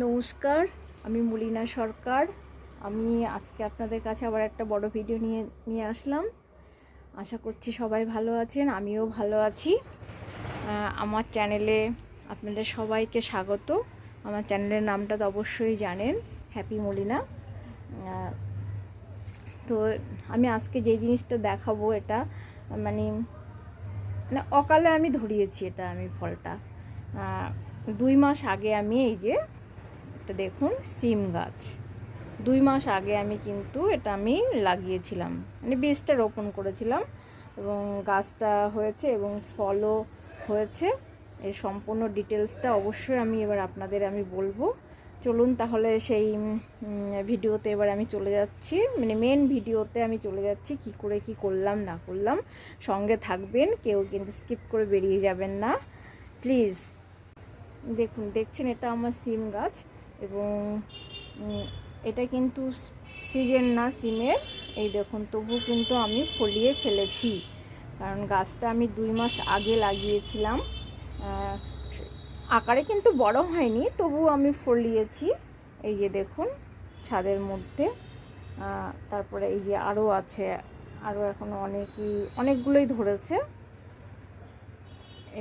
নমস্কার, আমি মলিনা সরকার। আমি আজকে আপনাদের কাছে আবার একটা বড় ভিডিও নিয়ে আসলাম। আশা করছি সবাই ভালো আছেন, আমিও ভালো আছি। আমার চ্যানেলে আপনাদের সবাইকে স্বাগত। আমার চ্যানেলের নামটা তো অবশ্যই জানেন, হ্যাপি মলিনা। তো আমি আজকে যে জিনিসটা দেখাবো, এটা মানে অকালে আমি ধরিয়েছি। আমি ফলটা 2 মাস আগে আমি এই যে এটা দেখুন, সিম গাছ 2 মাস আগে আমি কিন্তু এটা লাগিয়েছিলাম, মানে বীজটা রোপণ করেছিলাম এবং গাছটা হয়েছে এবং ফলও হয়েছে। এর সম্পূর্ণ ডিটেলসটা অবশ্যই এবার আপনাদের বলবো। চলুন তাহলে সেই ভিডিওতে এবার আমি চলে যাচ্ছি, মানে মেন ভিডিওতে আমি চলে যাচ্ছি। কি করে কি করলাম না করলাম সঙ্গে থাকবেন, কেউ কিন্তু স্কিপ করে বেরিয়ে যাবেন না প্লিজ। দেখছেন এটা আমার সিম গাছ এবং এটা কিন্তু সিজন না সিমের। এই দেখুন, তবু কিন্তু আমি ফলিয়ে ফেলেছি, কারণ গাছটা আমি 2 মাস আগে লাগিয়েছিলাম। আকারে কিন্তু বড় হয়নি, তবু আমি ফলিয়েছি। এই যে দেখুন ছাদের মধ্যে। তারপরে এই যে আরও আছে, আরও এখনও অনেকগুলোই ধরেছে।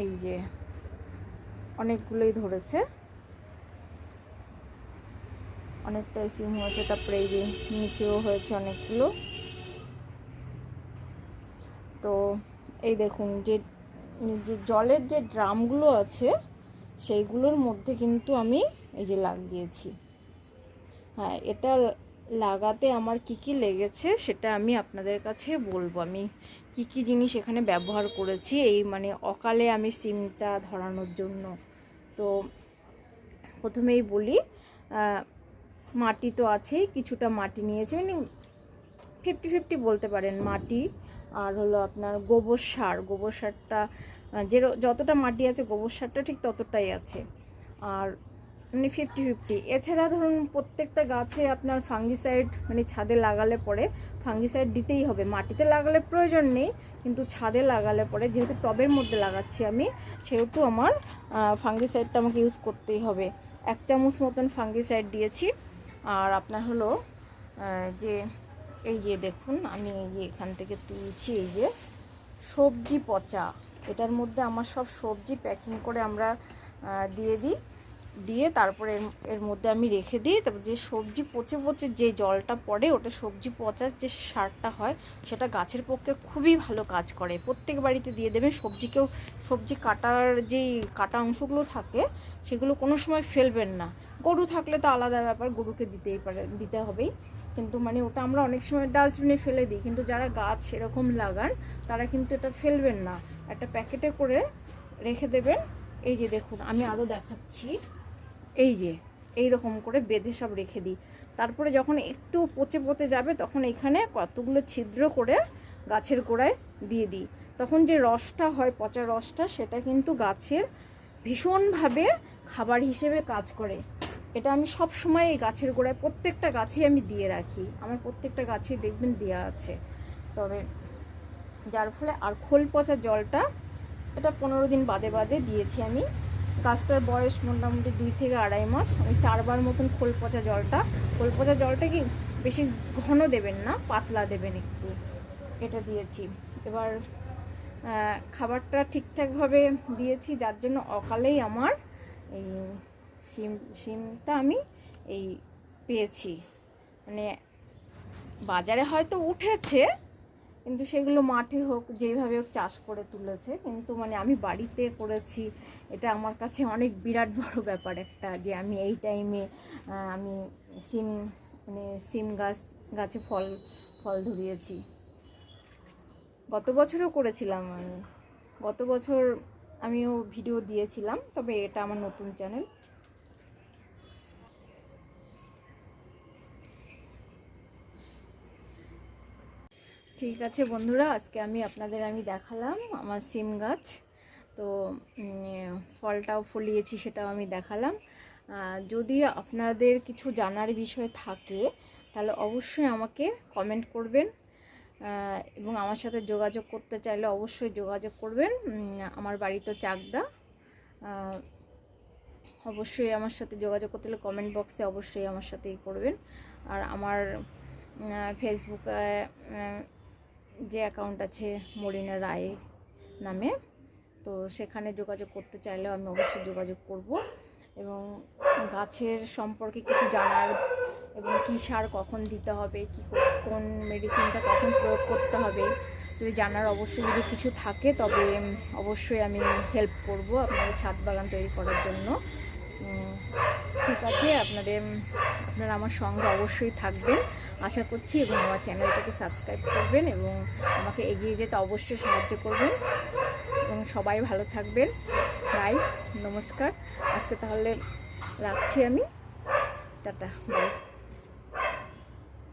এই যে অনেকগুলোই ধরেছে, অনেকটাই সিম হয়েছে। তারপরে এই যে নিচেও হয়েছে অনেকগুলো। তো এই দেখুন যে জলের যে ড্রামগুলো আছে সেইগুলোর মধ্যে কিন্তু আমি এই যে লাগিয়েছি। হ্যাঁ, এটা লাগাতে আমার কি কি লেগেছে সেটা আমি আপনাদের কাছে বলবো। আমি কি কি জিনিস এখানে ব্যবহার করেছি এই অকালে আমি সিমটা ধরানোর জন্য। তো প্রথমেই বলি, মাটি তো আছেই, কিছুটা মাটি নিয়েছি, মানে 50-50 বলতে পারেন। মাটি আর হলো আপনার গোবর সারটা যতটা মাটি আছে গোবর সারটা ঠিক ততটাই আছে, আর 50-50। এছাড়া ধরুন প্রত্যেকটা গাছে আপনার ফাঙ্গিসাইড, ছাদে লাগালে পরে ফাঙ্গিসাইড দিতেই হবে। মাটিতে লাগালে প্রয়োজন নেই, কিন্তু ছাদে লাগালে পরে, যেহেতু টবের মধ্যে লাগাচ্ছি আমি, সেহেতু আমার ফাঙ্গিসাইডটা আমাকে ইউজ করতেই হবে। 1 চামচ মতন ফাঙ্গিসাইড দিয়েছি। আর আপনার হলো যে এই যে দেখুন, আমি এই যে এখান থেকে তুলছি, এই যে সবজি পচা, এটার মধ্যে আমার সব সবজি প্যাকিং করে আমরা দিয়ে তারপরে এর মধ্যে আমি রেখে দিই। তারপর যে সবজি পচে পচে যে জলটা পড়ে, ওটা সবজি পচার যে সারটা হয়, সেটা গাছের পক্ষে খুবই ভালো কাজ করে। প্রত্যেক বাড়িতে দিয়ে দেবেন। সবজি কাটার যেই কাটা অংশগুলো থাকে সেগুলো কোনো সময় ফেলবেন না। গরু থাকলে তো আলাদা ব্যাপার, গরুকে দিতে হবেই, কিন্তু ওটা আমরা অনেক সময় ডাস্টবিনে ফেলে দিই। কিন্তু যারা গাছ এরকম লাগান তারা কিন্তু এটা ফেলবেন না, একটা প্যাকেটে করে রেখে দেবেন। এই যে দেখুন, আমি আরও দেখাচ্ছি। এই যে এই রকম করে বেঁধে সব রেখে দিই। তারপরে যখন একটু পচে পচে যাবে, তখন এখানে কতগুলো ছিদ্র করে গাছের গোড়ায় দিয়ে দিই। তখন যে রসটা হয়, পচা রসটা, সেটা কিন্তু গাছের ভীষণভাবে খাবার হিসেবে কাজ করে। এটা আমি সব সময় এই গাছের গোড়ায় প্রত্যেকটা গাছেই আমি দিয়ে রাখি। আমার প্রত্যেকটা গাছেই দেখবেন দেওয়া আছে। তবে যার ফলে আর খোল পচা জলটা এটা 15 দিন বাদে বাদে দিয়েছি আমি। গাছটার বয়স মোটামুটি 2 থেকে 2.5 মাস। আমি 4 বার মতন খোল পচা জলটা কি বেশি ঘন দেবেন না, পাতলা দেবেন একটু, এটা দিয়েছি। এবার খাবারটা ঠিকঠাকভাবে দিয়েছি, যার জন্য অকালেই আমার এই সিমটা আমি পেয়েছি। বাজারে হয়তো উঠেছে, কিন্তু সেগুলো মাঠে হোক যেইভাবে হোক চাষ করে তুলেছে, কিন্তু আমি বাড়িতে করেছি। এটা আমার কাছে অনেক বিরাট বড় ব্যাপার একটা, যে আমি এই টাইমে আমি সিম গাছে ফল ধরিয়েছি। গত বছরও করেছিলাম আমি, গত বছর আমিও ভিডিও দিয়েছিলাম, তবে এটা আমার নতুন চ্যানেল। ঠিক আছে বন্ধুরা, আজকে আপনাদের দেখালাম আমার সিম গাছ। তো ফলটাও ফলিয়েছি, সেটাও আমি দেখালাম। যদি আপনাদের কিছু জানার বিষয় থাকে তাহলে অবশ্যই আমাকে কমেন্ট করবেন, এবং আমার সাথে যোগাযোগ করতে চাইলে অবশ্যই যোগাযোগ করবেন। আমার বাড়ি তো চাকদা। অবশ্যই আমার সাথে যোগাযোগ করতে হলে কমেন্ট বক্সে অবশ্যই আমার সাথেই করবেন। আর আমার ফেসবুকে যে অ্যাকাউন্ট আছে মলিনা রায় নামে, তো সেখানে যোগাযোগ করতে চাইলেও আমি অবশ্যই যোগাযোগ করব। এবং গাছের সম্পর্কে কিছু জানার এবং কী সার কখন দিতে হবে, কোন মেডিসিনটা কখন প্রয়োগ করতে হবে যদি জানার অবশ্যই যদি কিছু থাকে তবে অবশ্যই আমি হেল্প করব আপনাদের ছাদ বাগান তৈরি করার জন্য। ঠিক আছে, আপনারা আমার সঙ্গে অবশ্যই থাকবেন আশা করছি, এবং আমার চ্যানেলটাকে সাবস্ক্রাইব করবেন এবং আমাকে এগিয়ে যেতে অবশ্যই সাহায্য করবেন। এবং সবাই ভালো থাকবেন। বাই, নমস্কার। আজকে তাহলে রাখছি আমি, টাটা, বাই।